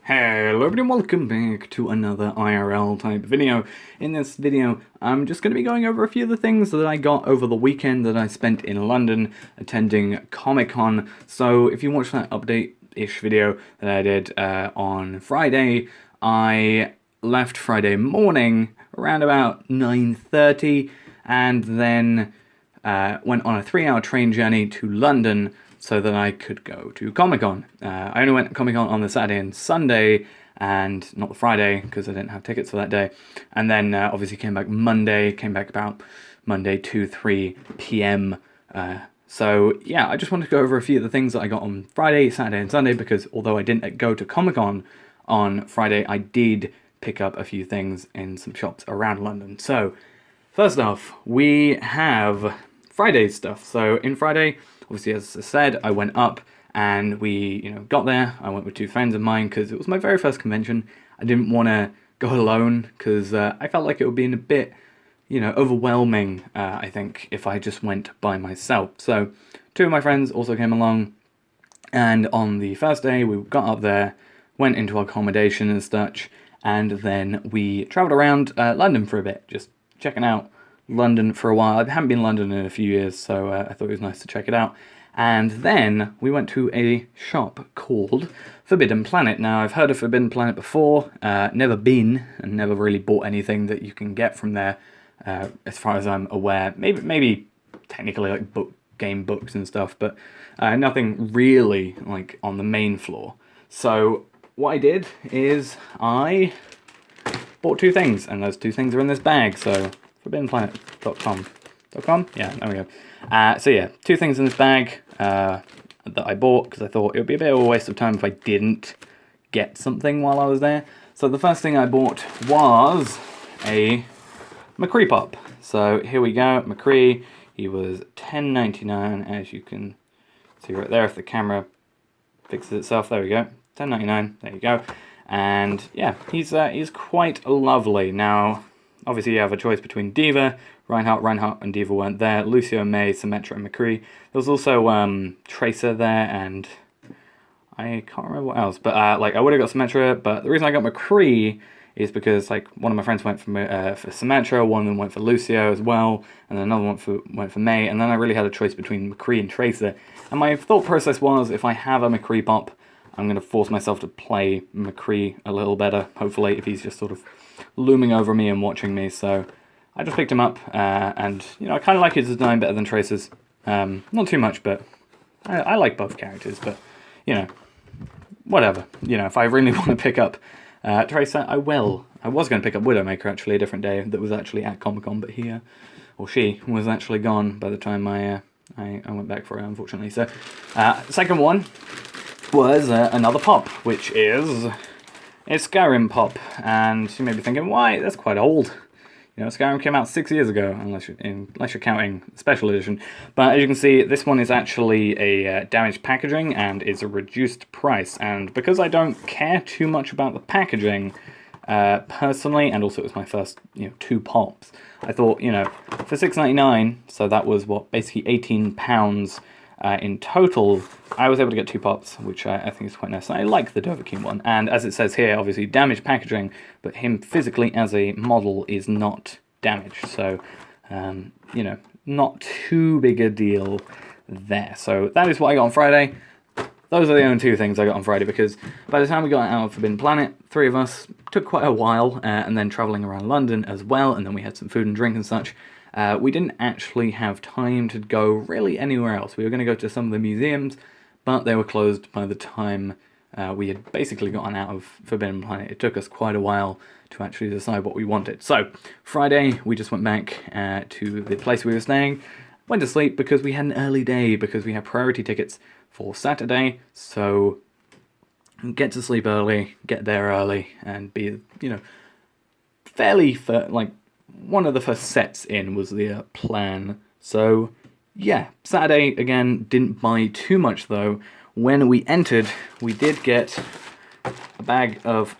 Hello everybody and welcome back to another IRL type video. In this video, I'm just going to be going over a few of the things that I got over the weekend that I spent in London attending Comic Con. So if you watched that update-ish video that I did on Friday, I left Friday morning around about 9:30 and then went on a 3-hour train journey to London so that I could go to Comic Con. I only went to Comic Con on the Saturday and Sunday, and not the Friday, because I didn't have tickets for that day. And then obviously came back about Monday 2-3 p.m. So yeah, I just wanted to go over a few of the things that I got on Friday, Saturday and Sunday, because although I didn't go to Comic Con on Friday, I did pick up a few things in some shops around London. So first off, we have Friday's stuff. So in Friday, obviously, as I said, I went up and we, got there. I went with two friends of mine because it was my very first convention. I didn't want to go alone because I felt like it would be a bit, overwhelming, I think, if I just went by myself. So two of my friends also came along, and on the first day, we got up there, went into accommodation and such, and then we travelled around London for a bit, just checking out London for a while. I haven't been in London in a few years, so I thought it was nice to check it out. And then we went to a shop called Forbidden Planet. Now, I've heard of Forbidden Planet before, never been, and never really bought anything that you can get from there, as far as I'm aware. Maybe technically like game books and stuff, but nothing really like on the main floor. So what I did is I bought two things, and those two things are in this bag, so forbiddenplanet.com. Yeah, there we go. So yeah, two things in this bag that I bought because I thought it would be a bit of a waste of time if I didn't get something while I was there. So the first thing I bought was a McCree pop. So here we go, McCree. He was $10.99, as you can see right there if the camera fixes itself. There we go, $10.99. There you go. And yeah, he's quite lovely. Now, obviously, you have a choice between Diva, Reinhardt and Diva weren't there, Lucio, May, Symmetra, and McCree. There was also Tracer there, and I can't remember what else. But I would have got Symmetra, but the reason I got McCree is because one of my friends went for Symmetra, one of them went for Lucio as well, and then another one went for May, and then I really had a choice between McCree and Tracer. And my thought process was, if I have a McCree pop, I'm going to force myself to play McCree a little better, hopefully, if he's just sort of looming over me and watching me. So I just picked him up, and I kind of like his design better than Tracer's. Not too much, but I like both characters, but whatever. If I really want to pick up Tracer, I will. I was going to pick up Widowmaker actually a different day that was actually at Comic Con, but he or she was actually gone by the time I went back for it, unfortunately. So second one was another pop, which is a Skyrim pop, and you may be thinking, why? That's quite old. Skyrim came out 6 years ago, unless you're counting special edition. But as you can see, this one is actually a damaged packaging and is a reduced price. And because I don't care too much about the packaging personally, and also it was my first two pops, I thought for $6.99, so that was basically £18. In total, I was able to get two pops, which I think is quite nice. And I like the Dovahkiin one. And as it says here, obviously damaged packaging, but him physically as a model is not damaged. So, not too big a deal there. So that is what I got on Friday. Those are the only two things I got on Friday, because by the time we got out of Forbidden Planet, three of us took quite a while, and then travelling around London as well, and then we had some food and drink and such. We didn't actually have time to go really anywhere else. We were going to go to some of the museums, but they were closed by the time we had basically gotten out of Forbidden Planet. It took us quite a while to actually decide what we wanted. So, Friday, we just went back to the place we were staying, went to sleep because we had an early day, because we had priority tickets for Saturday, so get to sleep early, get there early, and be, fairly, one of the first sets in was the plan. So yeah, Saturday again, didn't buy too much though. When we entered, we did get a bag of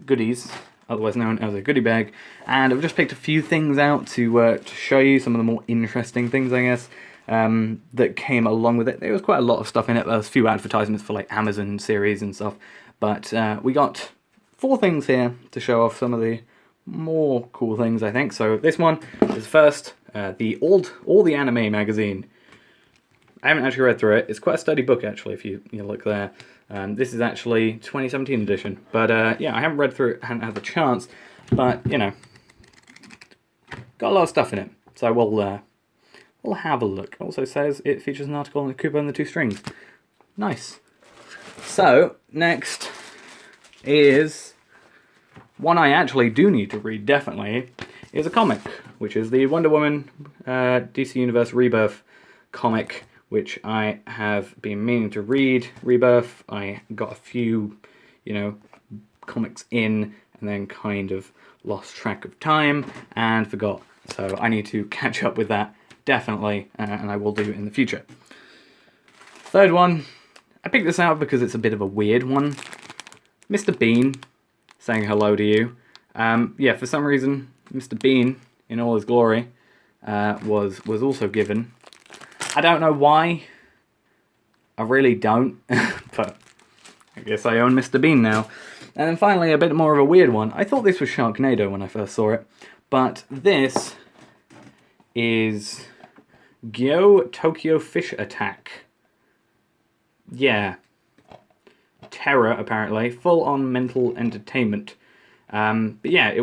goodies, otherwise known as a goodie bag, and I've just picked a few things out to show you some of the more interesting things, I guess, that came along with it. There was quite a lot of stuff in it. There was a few advertisements for like Amazon series and stuff, But we got 4 things here to show off some of the more cool things, I think. So this one is first, the All the Anime magazine. I haven't actually read through it. It's quite a sturdy book, actually, if you look there. This is actually 2017 edition. But yeah, I haven't read through it, haven't had the chance. But, you know, got a lot of stuff in it. So we'll have a look. It also says it features an article on the Kubo and the Two Strings. Nice. So, next is one I actually do need to read, definitely, is a comic, which is the Wonder Woman DC Universe Rebirth comic, which I have been meaning to read. Rebirth, I got a few, you know, comics in, and then kind of lost track of time and forgot. So I need to catch up with that, definitely, and I will do it in the future. Third one, I picked this out because it's a bit of a weird one. Mr. Bean, saying hello to you. Yeah, for some reason, Mr. Bean, in all his glory, was also given. I don't know why. I really don't, but I guess I own Mr. Bean now. And then finally, a bit more of a weird one. I thought this was Sharknado when I first saw it, but this is Gyo Tokyo Fish Attack. Yeah. Terror, apparently. Full-on mental entertainment. But yeah, it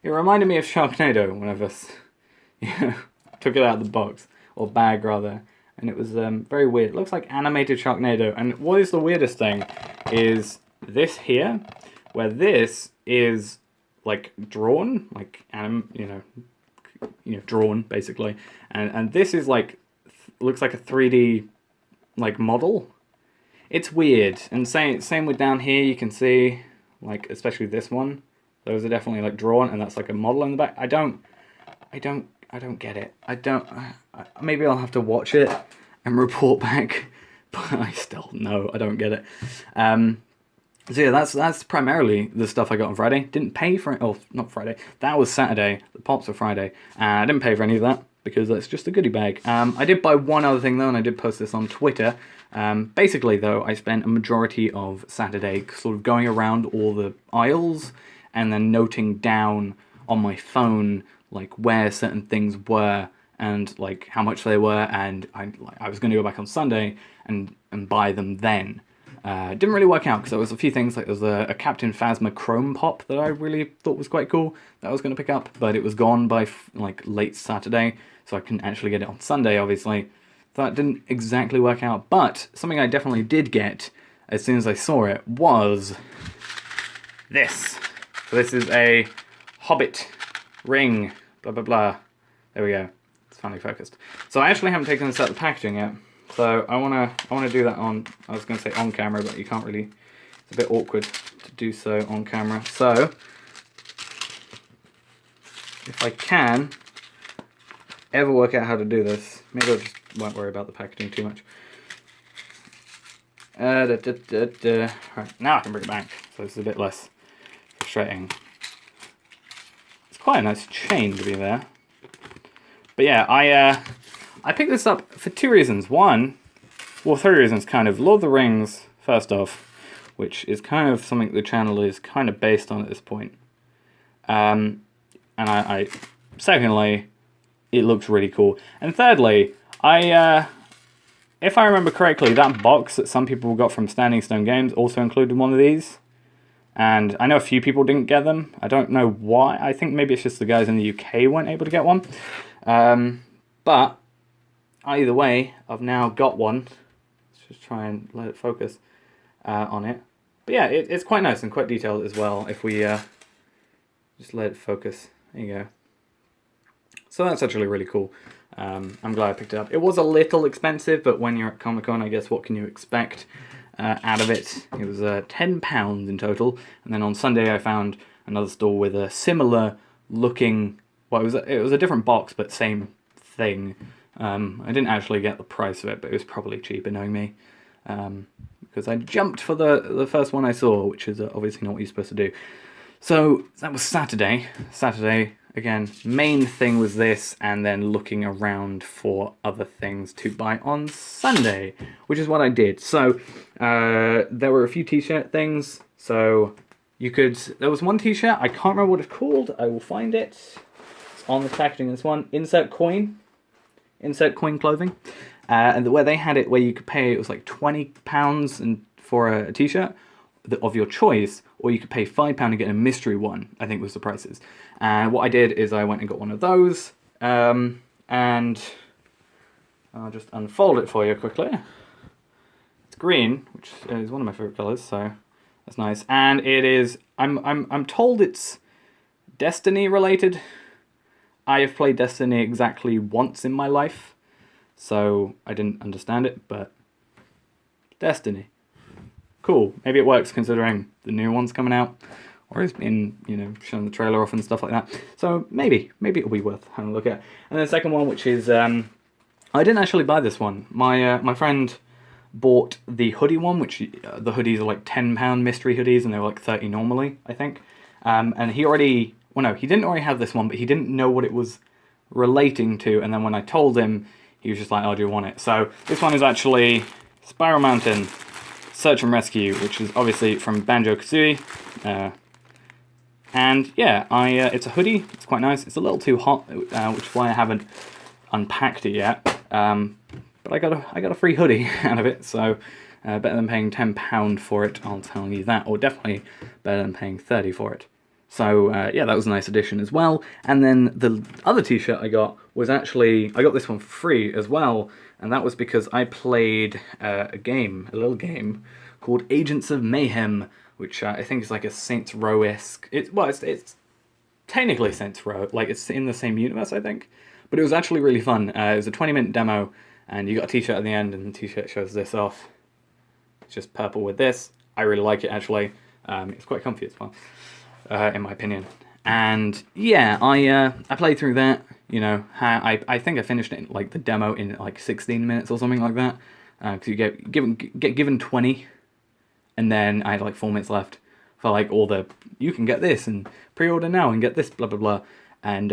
reminded me of Sharknado when I first took it out of the box. Or bag, rather. And it was very weird. It looks like animated Sharknado. And what is the weirdest thing is this here, where this is like drawn, like drawn basically, and this is like looks like a 3D like model. It's weird. And same with down here. You can see like especially this one. Those are definitely like drawn, and that's like a model in the back. I don't get it. Maybe I'll have to watch it and report back, but I still I don't get it. So yeah, that's primarily the stuff I got on Friday. Didn't pay for it. Oh, not Friday. That was Saturday. The pops were Friday. I didn't pay for any of that because that's just a goodie bag. I did buy one other thing though, and I did post this on Twitter. Basically though, I spent a majority of Saturday sort of going around all the aisles and then noting down on my phone like where certain things were and like how much they were, and I was going to go back on Sunday and buy them then. It didn't really work out because there was a few things, like there was a Captain Phasma Chrome Pop that I really thought was quite cool that I was going to pick up, but it was gone by like late Saturday, so I couldn't actually get it on Sunday, obviously. So that didn't exactly work out, but something I definitely did get as soon as I saw it was this. So this is a Hobbit ring, blah blah blah. There we go. It's finally focused. So I actually haven't taken this out of the packaging yet. So I wanna do that on, I was gonna say on camera, but you can't really, it's a bit awkward to do so on camera. So if I can ever work out how to do this, maybe I just won't worry about the packaging too much. Right, now I can bring it back, so it's a bit less frustrating. It's quite a nice chain to be there. But yeah, I picked this up for 2 reasons. One, well, 3 reasons kind of. Lord of the Rings, first off, which is kind of something the channel is kind of based on at this point. And I secondly, it looks really cool. And thirdly, if I remember correctly, that box that some people got from Standing Stone Games also included one of these. And I know a few people didn't get them. I don't know why. I think maybe it's just the guys in the UK weren't able to get one. But either way, I've now got one. Let's just try and let it focus on it. But yeah, it's quite nice and quite detailed as well if we just let it focus. There you go. So that's actually really cool. I'm glad I picked it up. It was a little expensive, but when you're at Comic Con, I guess what can you expect out of it? It was £10 in total. And then on Sunday I found another store with a similar looking, well, it was a different box, but same thing. I didn't actually get the price of it, but it was probably cheaper knowing me. Because I jumped for the first one I saw, which is obviously not what you're supposed to do. So that was Saturday. Saturday, again, main thing was this, and then looking around for other things to buy on Sunday, which is what I did. So there were a few t-shirt things. So there was one t-shirt, I can't remember what it's called. I will find it. It's on the packaging, this one. Insert coin clothing. And where they had it, where you could pay, it was like £20 and for a t-shirt of your choice, or you could pay £5 and get a mystery one, I think was the prices. And what I did is I went and got one of those, and I'll just unfold it for you quickly. It's green, which is one of my favorite colors, so that's nice. And it is, I'm told it's Destiny related. I have played Destiny exactly once in my life, so I didn't understand it, but Destiny. Cool. Maybe it works considering the new one's coming out, or it's been, shown the trailer off and stuff like that. So maybe it'll be worth having a look at. And then the second one, which is, I didn't actually buy this one. My friend bought the hoodie one, which the hoodies are like £10 mystery hoodies, and they were like 30 normally, I think. And he already, well no, he didn't already have this one, but he didn't know what it was relating to. And then when I told him, he was just like, oh, do you want it? So this one is actually Spiral Mountain Search and Rescue, which is obviously from Banjo-Kazooie. And yeah, it's a hoodie. It's quite nice. It's a little too hot, which is why I haven't unpacked it yet. But I got a free hoodie out of it, so better than paying £10 for it, I'll tell you that. Or definitely better than paying 30 for it. So yeah, that was a nice addition as well. And then the other t-shirt I got was actually, I got this one for free as well, and that was because I played a little game called Agents of Mayhem, which I think is like a Saints Row-esque. It's technically Saints Row, like it's in the same universe, I think. But it was actually really fun. It was a 20-minute demo, and you got a t-shirt at the end, and the t-shirt shows this off. It's just purple with this. I really like it, actually. It's quite comfy as well, in my opinion. And yeah, I played through that. I think I finished it, like the demo in like 16 minutes or something like that. Because you get given 20, and then I had like 4 minutes left for like all the, you can get this and pre-order now and get this, blah blah blah. And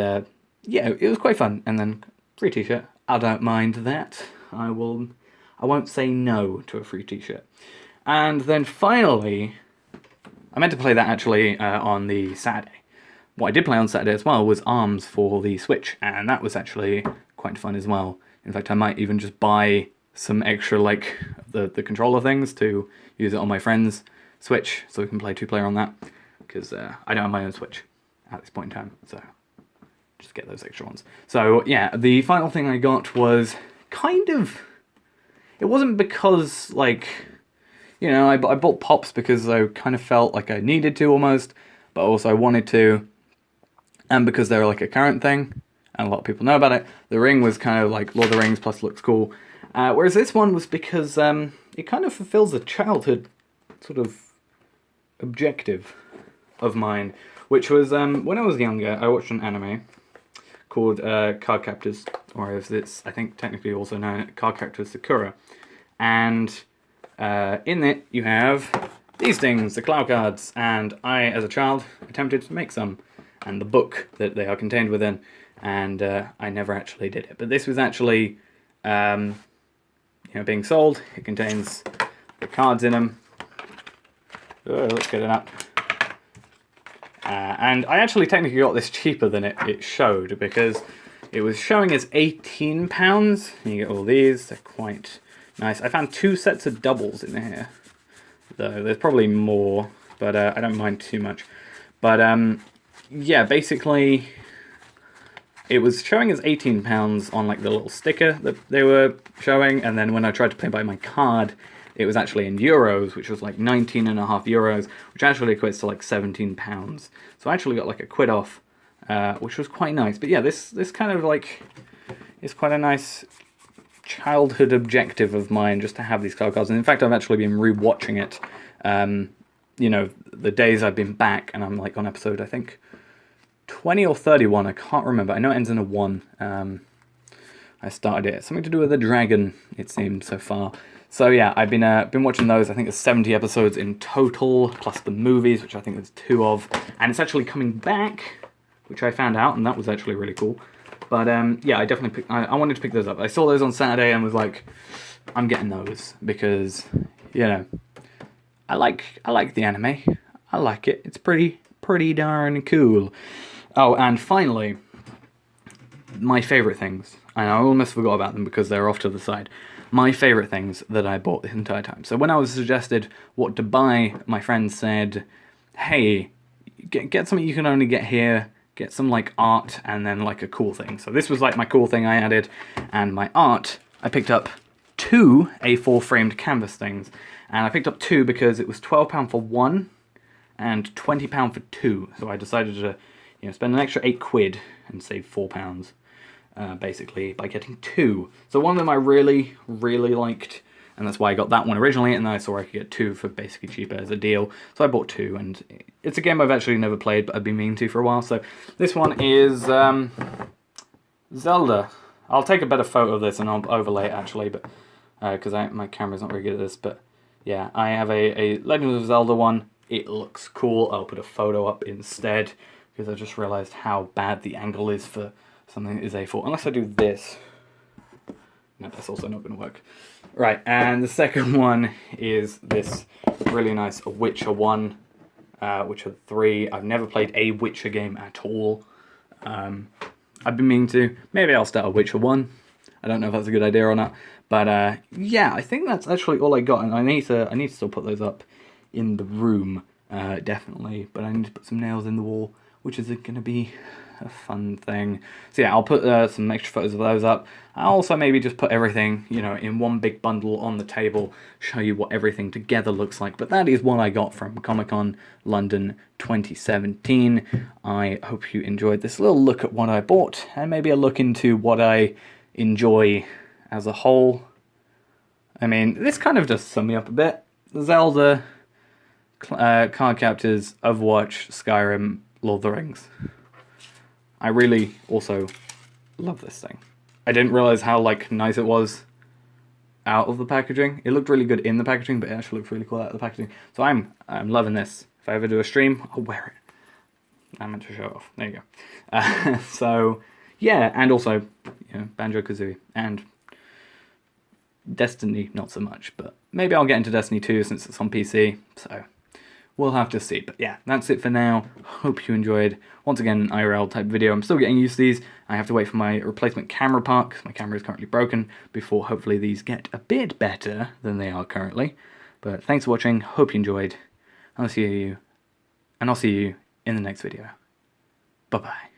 yeah, it was quite fun. And then free t-shirt. I don't mind that. I won't say no to a free t-shirt. And then finally, I meant to play that actually on the Saturday. What I did play on Saturday as well was ARMS for the Switch, and that was actually quite fun as well. In fact, I might even just buy some extra, like, the controller things to use it on my friend's Switch, so we can play two-player on that, because I don't have my own Switch at this point in time, so just get those extra ones. So, yeah, the final thing I got was kind of, it wasn't because, like, I bought Pops because I kind of felt like I needed to almost, but also I wanted to, and because they're like a current thing, and a lot of people know about it. The ring was kind of like Lord of the Rings, plus looks cool. Whereas this one was because it kind of fulfills a childhood sort of objective of mine, which was when I was younger, I watched an anime called Card Captors, or as it's, I think, technically also known, Card Captors Sakura. And in it, you have these things, the Cloud Cards, and I, as a child, attempted to make some, and the book that they are contained within, and I never actually did it. But this was actually, being sold. It contains the cards in them. Oh, let's get it up. And I actually technically got this cheaper than it showed, because it was showing as £18. You get all these, they're quite nice. I found 2 sets of doubles in here, though there's probably more, but I don't mind too much. But yeah, basically it was showing as £18 on like the little sticker that they were showing, and then when I tried to pay by my card, it was actually in euros, which was like 19.5 euros, which actually equates to like £17. So I actually got like a quid off, which was quite nice. But yeah, this kind of like is quite a nice childhood objective of mine, just to have these card cards. And in fact, I've actually been rewatching it, the days I've been back, and I'm like on episode, I think, 20 or 31, I can't remember. I know it ends in a 1. I started it. Something to do with a dragon, it seemed, so far. So yeah, I've been watching those. I think there's 70 episodes in total, plus the movies, which I think there's 2 of. And it's actually coming back, which I found out, and that was actually really cool. But yeah, I wanted to pick those up. I saw those on Saturday and was like, I'm getting those because, you know, I like the anime. I like it. It's pretty darn cool. Oh, and finally, my favourite things. And I almost forgot about them because they're off to the side. My favourite things that I bought this entire time. So when I was suggested what to buy, my friend said, hey, get something you can only get here. Get some like art and then like a cool thing. So this was like my cool thing I added, and my art, I picked up 2 A4 framed canvas things. And I picked up 2 because it was £12 for 1 and £20 for 2. So I decided to, you know, spend an extra £8 and save £4 basically by getting 2. So one of them I really liked, and that's why I got that one originally, and then I saw I could get 2 for basically cheaper as a deal. So I bought 2, and it's a game I've actually never played, but I've been meaning to for a while. So this one is Zelda. I'll take a better photo of this and I'll overlay it actually, but because my camera's not very good at this. But yeah, I have a Legend of Zelda one. It looks cool. I'll put a photo up instead because I just realized how bad the angle is for something that is A4. Unless I do this. No, that's also not going to work. Right, and the second one is this really nice Witcher 1, Witcher 3. I've never played a Witcher game at all. I've been meaning to. Maybe I'll start a Witcher 1. I don't know if that's a good idea or not. But yeah, I think that's actually all I got. And I need to still put those up in the room, definitely. But I need to put some nails in the wall, which is going to be a fun thing. So yeah, I'll put some extra photos of those up. I'll also maybe just put everything, you know, in one big bundle on the table, show you what everything together looks like. But that is what I got from Comic Con London 2017. I hope you enjoyed this little look at what I bought, and maybe a look into what I enjoy as a whole. I mean, this kind of does sum me up a bit. Zelda, Card Captors, Overwatch, Skyrim, Lord of the Rings. I really also love this thing. I didn't realize how like nice it was out of the packaging. It looked really good in the packaging, but it actually looks really cool out of the packaging. So I'm loving this. If I ever do a stream, I'll wear it. I meant to show it off. There you go. So yeah, and also, you know, Banjo-Kazooie and Destiny, not so much, but maybe I'll get into Destiny 2 since it's on PC. So we'll have to see. But yeah, that's it for now. Hope you enjoyed. Once again, an IRL type video. I'm still getting used to these. I have to wait for my replacement camera part because my camera is currently broken before hopefully these get a bit better than they are currently. But thanks for watching. Hope you enjoyed. I'll see you in the next video. Bye-bye.